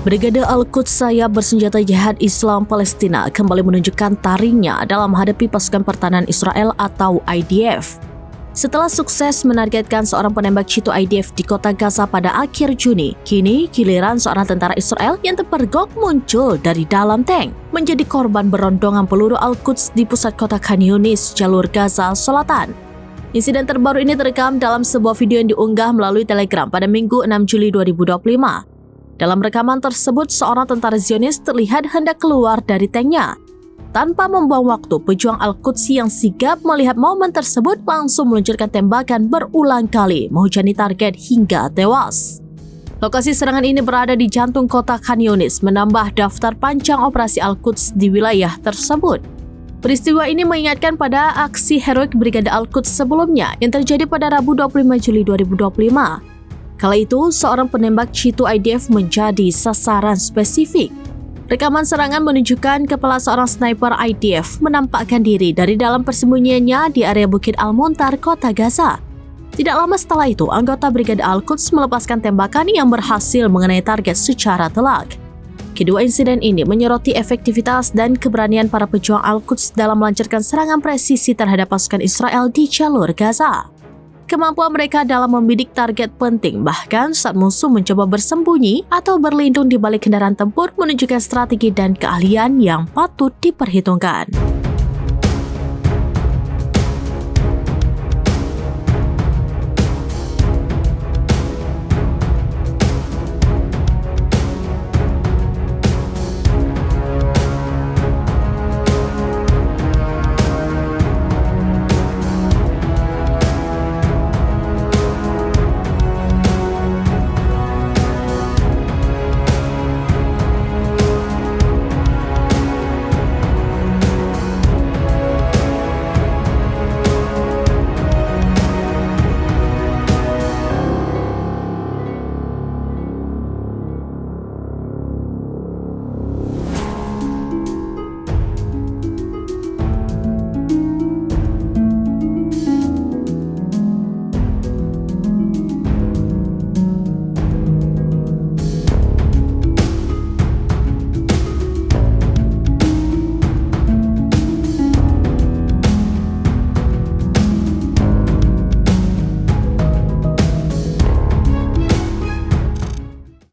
Brigade Al-Quds sayap bersenjata jihad Islam Palestina kembali menunjukkan taringnya dalam menghadapi pasukan pertahanan Israel atau IDF. Setelah sukses menargetkan seorang penembak jitu IDF di kota Gaza pada akhir Juni, kini giliran seorang tentara Israel yang terpergok muncul dari dalam tank, menjadi korban berondongan peluru Al-Quds di pusat kota Khan Yunis, jalur Gaza Selatan. Insiden terbaru ini terekam dalam sebuah video yang diunggah melalui Telegram pada Minggu 6 Juli 2025. Dalam rekaman tersebut, seorang tentara Zionis terlihat hendak keluar dari tanknya. Tanpa membuang waktu, pejuang Al-Quds yang sigap melihat momen tersebut langsung meluncurkan tembakan berulang kali, menghujani target hingga tewas. Lokasi serangan ini berada di jantung kota Khan Yunis, menambah daftar panjang operasi Al-Quds di wilayah tersebut. Peristiwa ini mengingatkan pada aksi heroik Brigade Al-Quds sebelumnya yang terjadi pada Rabu 25 Juli 2025. Kala itu, seorang penembak jitu IDF menjadi sasaran spesifik. Rekaman serangan menunjukkan kepala seorang sniper IDF menampakkan diri dari dalam persembunyiannya di area Bukit Al-Muntar, kota Gaza. Tidak lama setelah itu, anggota Brigade Al-Quds melepaskan tembakan yang berhasil mengenai target secara telak. Kedua insiden ini menyoroti efektivitas dan keberanian para pejuang Al-Quds dalam melancarkan serangan presisi terhadap pasukan Israel di jalur Gaza. Kemampuan mereka dalam membidik target penting bahkan saat musuh mencoba bersembunyi atau berlindung di balik kendaraan tempur menunjukkan strategi dan keahlian yang patut diperhitungkan.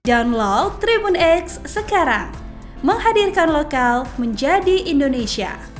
Download Tribun X sekarang, menghadirkan lokal menjadi Indonesia.